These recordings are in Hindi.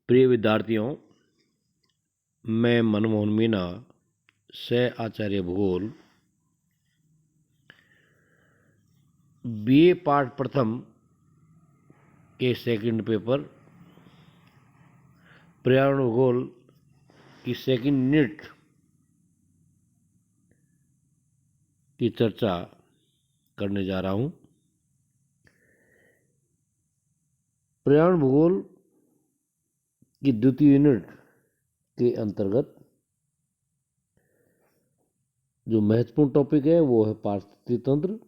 प्रिय विद्यार्थियों, मैं मनमोहन मीना, सह आचार्य भूगोल, बीए पाठ प्रथम के सेकंड पेपर पर्यावरण भूगोल की सेकंड यूनिट की चर्चा करने जा रहा हूं। पर्यावरण भूगोल की द्वितीय यूनिट के अंतर्गत जो महत्वपूर्ण टॉपिक है वो है पारिस्थितिक तंत्र,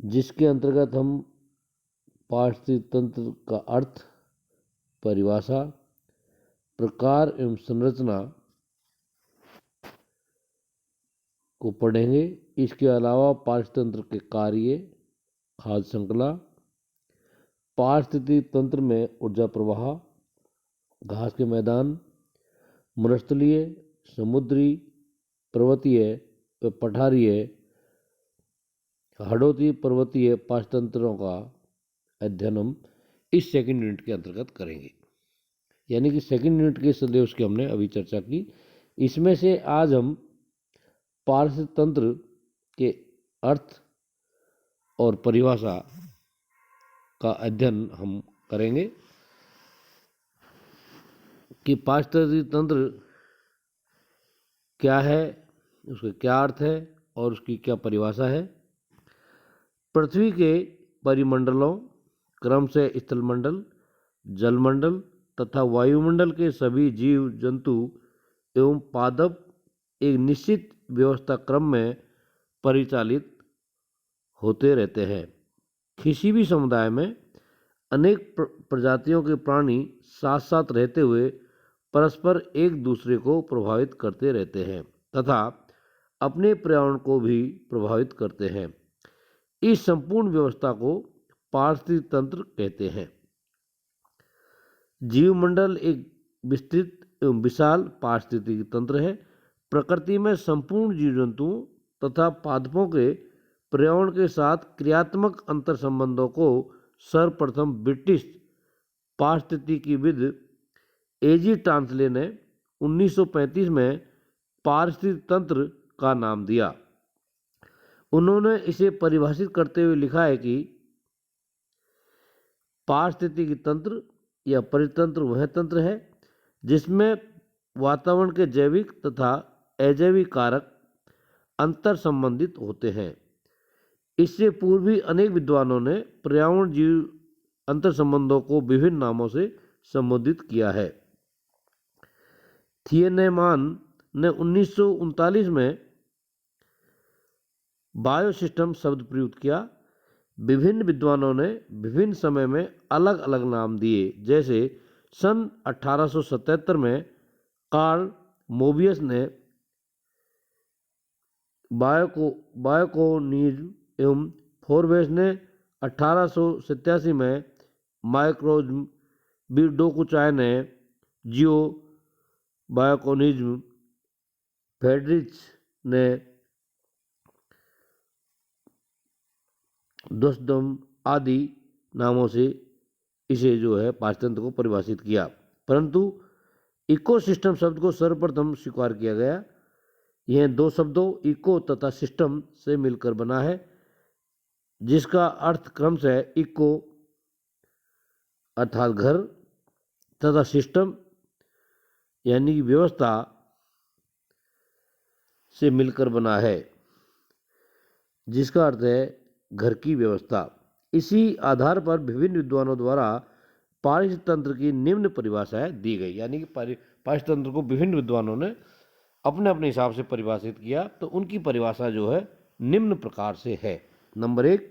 जिसके अंतर्गत हम पारिस्थितिक तंत्र का अर्थ, परिभाषा, प्रकार एवं संरचना को पढ़ेंगे। इसके अलावा पारिस्थितिक तंत्र के कार्य, खाद्य श्रृंखला, पारिस्थितिक तंत्र में ऊर्जा प्रवाह, घास के मैदान, मरुस्थलीय, समुद्री, पर्वतीय व पठारीय, हाड़ौती पर्वतीय पारिस्थितिक तंत्रों का अध्ययन हम इस सेकंड यूनिट के अंतर्गत करेंगे। यानी कि सेकंड यूनिट के सिलेबस की हमने अभी चर्चा की। इसमें से आज हम पारिस्थितिक तंत्र के अर्थ और परिभाषा का अध्ययन हम करेंगे कि पारिस्थितिक तंत्र क्या है, उसका क्या अर्थ है और उसकी क्या परिभाषा है। पृथ्वी के परिमंडलों, क्रम से स्थलमंडल, जलमंडल तथा वायुमंडल के सभी जीव जंतु एवं पादप एक निश्चित व्यवस्था क्रम में परिचालित होते रहते हैं। किसी भी समुदाय में अनेक प्रजातियों के प्राणी साथ साथ रहते हुए परस्पर एक दूसरे को प्रभावित करते रहते हैं तथा अपने पर्यावरण को भी प्रभावित करते हैं। इस संपूर्ण व्यवस्था को पारिस्थितिक तंत्र कहते हैं। जीवमंडल एक विस्तृत एवं विशाल पारिस्थितिक तंत्र है। प्रकृति में संपूर्ण जीव जंतुओं तथा पादपों के पर्यावरण के साथ क्रियात्मक अंतर संबंधों को सर्वप्रथम ब्रिटिश पारिस्थितिकीविद एजी टांसले ने 1935 में पारिस्थितिक तंत्र का नाम दिया। उन्होंने इसे परिभाषित करते हुए लिखा है कि पारिस्थितिक तंत्र या परितंत्र वह तंत्र है जिसमें वातावरण के जैविक तथा अजैविक कारक अंतर संबंधित होते हैं। इससे पूर्व भी अनेक विद्वानों ने पर्यावरण जीव अंतर संबंधों को विभिन्न नामों से संबोधित किया है। थियनेमान ने 1939 में बायोसिस्टम शब्द प्रयुक्त किया। विभिन्न विद्वानों ने विभिन्न समय में अलग अलग नाम दिए। जैसे सन 1877 में कार्ल मोबियस ने बायोकोनिज्म एवं फोरवेस ने 1887 में माइक्रोज्म, बीरडोकुचाय ने जियो बायोकोनिज्म, फेडरिच ने दोस्तम आदि नामों से इसे जो है पारिस्थितिक को परिभाषित किया। परंतु इकोसिस्टम शब्द को सर्वप्रथम स्वीकार किया गया। यह दो शब्दों इको तथा सिस्टम से मिलकर बना है, जिसका अर्थ क्रम से इको अर्थात घर तथा सिस्टम यानी कि व्यवस्था से मिलकर बना है, जिसका अर्थ है घर की व्यवस्था। इसी आधार पर विभिन्न विद्वानों द्वारा पारिस्थितिक तंत्र की निम्न परिभाषाएं दी गई। यानी कि पारिस्थितिक तंत्र को विभिन्न विद्वानों ने अपने अपने हिसाब से परिभाषित किया। तो उनकी परिभाषा जो है निम्न प्रकार से है। नंबर 1,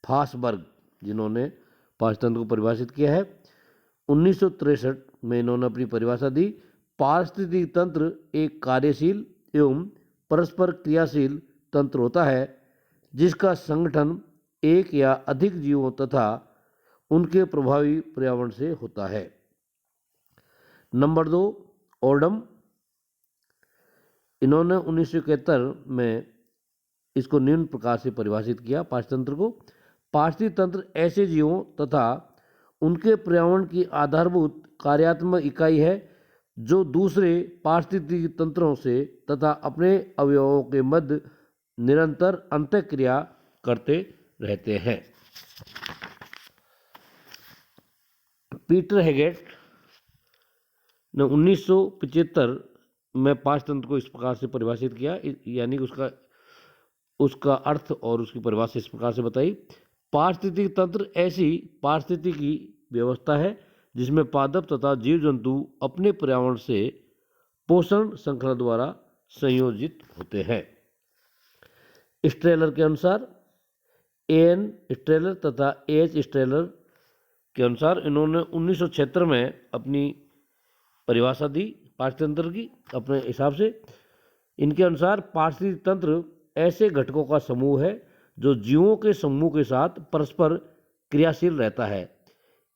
फासबर्ग, जिन्होंने पारिस्थितिक तंत्र को परिभाषित किया है। 1963 में इन्होंने अपनी परिभाषा दी। पारिस्थितिक तंत्र एक कार्यशील एवं परस्पर क्रियाशील तंत्र होता है जिसका संगठन एक या अधिक जीवों तथा उनके प्रभावी पर्यावरण से होता है। नंबर 2, ओडम, इन्होंने 1971 में इसको निम्न प्रकार से परिभाषित किया पारिस्थितिक तंत्र को। पारिस्थितिक तंत्र ऐसे जीवों तथा उनके पर्यावरण की आधारभूत कार्यात्मक इकाई है जो दूसरे पारिस्थितिकी तंत्रों से तथा अपने अवयवों के मध्य निरंतर अंतःक्रिया करते रहते हैं। पीटर हेगेट ने 1975 में पारिस्थितिकी तंत्र को इस प्रकार से परिभाषित किया, यानी उसका अर्थ और उसकी परिभाषा इस प्रकार से बताई। पारिस्थितिकी तंत्र ऐसी पारिस्थितिकी व्यवस्था है जिसमें पादप तथा जीव जंतु अपने पर्यावरण से पोषण श्रृंखला द्वारा संयोजित होते हैं। स्ट्रेलर के अनुसार, एन स्ट्रेलर तथा एच स्ट्रेलर के अनुसार इन्होंने 1976 में अपनी परिभाषा दी पारिस्थितिकी तंत्र की अपने हिसाब से। इनके अनुसार पारिस्थितिकी तंत्र ऐसे घटकों का समूह है जो जीवों के समूह के साथ परस्पर क्रियाशील रहता है।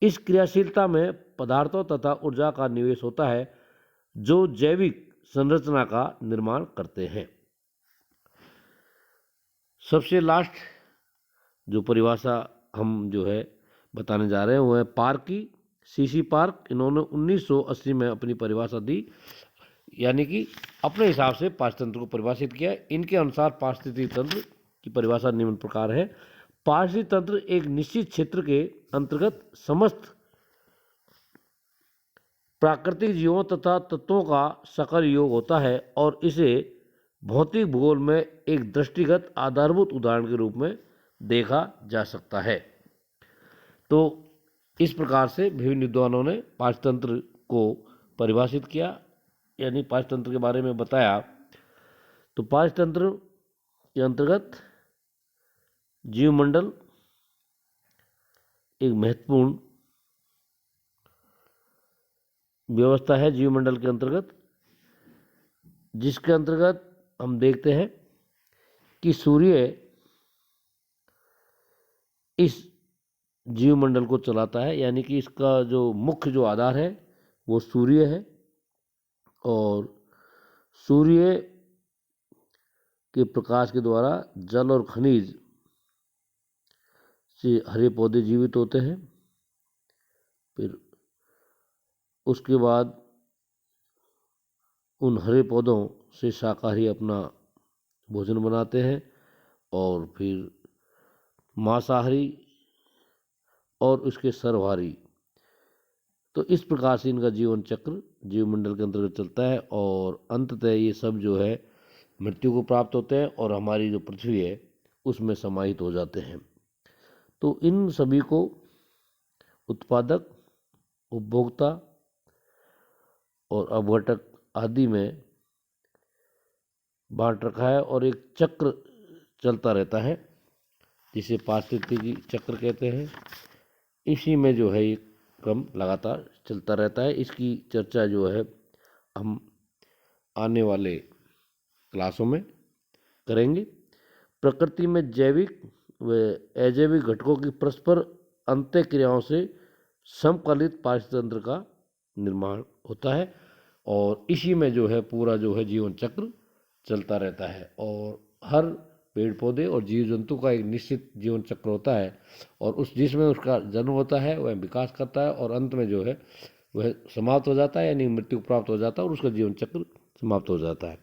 इस क्रियाशीलता में पदार्थों तथा ऊर्जा का निवेश होता है जो जैविक संरचना का निर्माण करते हैं। सबसे लास्ट जो परिभाषा हम जो है बताने जा रहे हैं वो है पार्क की, सीसी पार्क। इन्होंने 1980 में अपनी परिभाषा दी, यानी कि अपने हिसाब से पारिस्थितिकी तंत्र को परिभाषित किया। इनके अनुसार पारिस्थितिकी तंत्र की परिभाषा निम्न प्रकार है। पारिस्थितिकी तंत्र एक निश्चित क्षेत्र के अंतर्गत समस्त प्राकृतिक जीवों तथा तत्वों का सकल योग होता है और इसे भौतिक भूगोल में एक दृष्टिगत आधारभूत उदाहरण के रूप में देखा जा सकता है। तो इस प्रकार से विभिन्न विद्वानों ने पारिस्थितिकी तंत्र को परिभाषित किया, यानी पारिस्थितिकी तंत्र के बारे में बताया। तो पारिस्थितिकी तंत्र के अंतर्गत जीवमंडल एक महत्वपूर्ण व्यवस्था है जीवमंडल के अंतर्गत, जिसके अंतर्गत हम देखते हैं कि सूर्य इस जीवमंडल को चलाता है, यानी कि इसका जो मुख्य जो आधार है वो सूर्य है। और सूर्य के प्रकाश के द्वारा जल और खनिज से हरे पौधे जीवित होते हैं। फिर उसके बाद उन हरे पौधों से शाकाहारी अपना भोजन बनाते हैं और फिर मांसाहारी और उसके सर्वहारी। तो इस प्रकार से इनका जीवन चक्र जीवमंडल के अंतर्गत चलता है और अंततः ये सब जो है मृत्यु को प्राप्त होते हैं और हमारी जो पृथ्वी है उसमें समाहित हो जाते हैं। तो इन सभी को उत्पादक, उपभोक्ता और अपघटक आदि में बांट रखा है और एक चक्र चलता रहता है जिसे पारिस्थितिकी चक्र कहते हैं। इसी में जो है ये क्रम लगातार चलता रहता है। इसकी चर्चा जो है हम आने वाले क्लासों में करेंगे। प्रकृति में जैविक व अजैविक घटकों की परस्पर अंतःक्रियाओं से समकालित पारिस्थितिकी तंत्र का निर्माण होता है और इसी में जो है पूरा जो है जीवन चक्र चलता रहता है। और हर पेड़ पौधे और जीव जंतु का एक निश्चित जीवन चक्र होता है और उस जिसमें उसका जन्म होता है वह विकास करता है और अंत में जो है वह समाप्त हो जाता है, यानी मृत्यु प्राप्त हो जाता है और उसका जीवन चक्र समाप्त हो जाता है।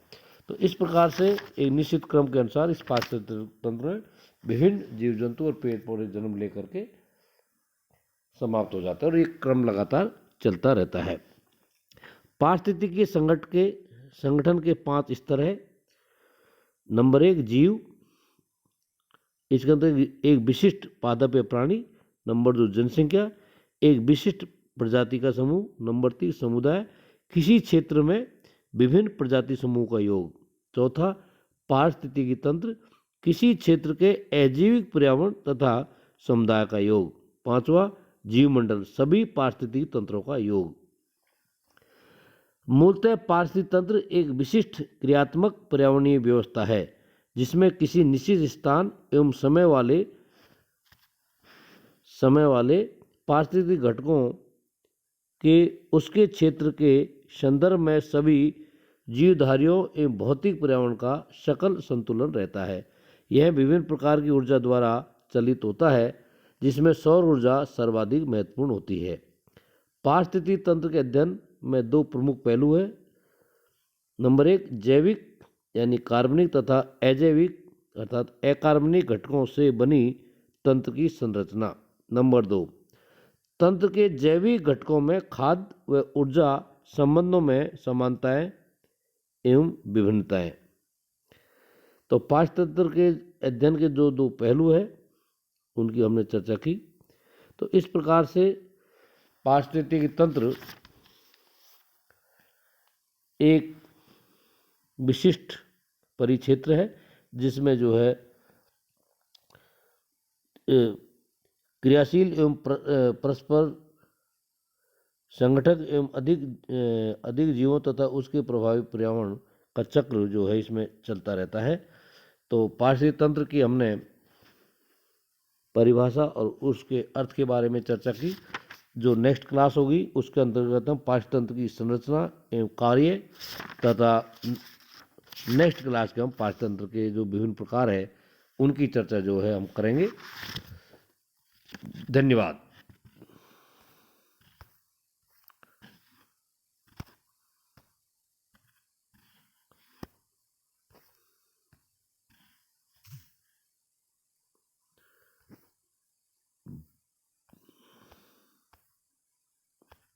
तो इस प्रकार से एक निश्चित क्रम के अनुसार इस पारिस्थितिकी तंत्र में विभिन्न जीव जंतु और पेड़ पौधे जन्म लेकर के समाप्त हो जाता है और एक क्रम लगातार चलता रहता है। पारिस्थितिकी संगठन के 5 स्तर है। नंबर 1 जीव, इसके अंदर एक विशिष्ट पादप या प्राणी। नंबर 2 जनसंख्या, एक विशिष्ट प्रजाति का समूह। नंबर 3 समुदाय, किसी क्षेत्र में विभिन्न प्रजाति समूह का योग। चौथा पारिस्थितिकी तंत्र, किसी क्षेत्र के अजैविक पर्यावरण तथा समुदाय का योग। पांचवा जीवमंडल, सभी पारिस्थितिकी तंत्रों का योग। मूलतः पारिस्थितिकी तंत्र एक विशिष्ट क्रियात्मक पर्यावरणीय व्यवस्था है जिसमें किसी निश्चित स्थान एवं समय वाले पारिस्थितिक घटकों के उसके क्षेत्र के संदर्भ में सभी जीवधारियों एवं भौतिक पर्यावरण का सकल संतुलन रहता है। यह विभिन्न प्रकार की ऊर्जा द्वारा चलित होता है जिसमें सौर ऊर्जा सर्वाधिक महत्वपूर्ण होती है। पारिस्थितिकी तंत्र के अध्ययन में दो प्रमुख पहलू हैं। नंबर एक, जैविक यानी कार्बनिक तथा अजैविक अर्थात अकार्बनिक घटकों से बनी तंत्र की संरचना। नंबर दो, तंत्र के जैविक घटकों में खाद्य व ऊर्जा संबंधों में समानताएं एवं विभिन्नताएं। तो पारिस्थितिकी तंत्र के अध्ययन के जो दो पहलू हैं उनकी हमने चर्चा की। तो इस प्रकार से पारिस्थितिकी तंत्र एक विशिष्ट परिक्षेत्र है जिसमें जो है क्रियाशील एवं परस्पर संगठक एवं अधिक जीवों तथा उसके प्रभावी पर्यावरण का चक्र जो है इसमें चलता रहता है। तो पारिस्थितिकी तंत्र की हमने परिभाषा और उसके अर्थ के बारे में चर्चा की। जो नेक्स्ट क्लास होगी उसके अंतर्गत हम पारिस्थितिकी तंत्र की संरचना एवं कार्य तथा नेक्स्ट क्लास के हम पारिस्थितिकी तंत्र के जो विभिन्न प्रकार है उनकी चर्चा जो है हम करेंगे। धन्यवाद।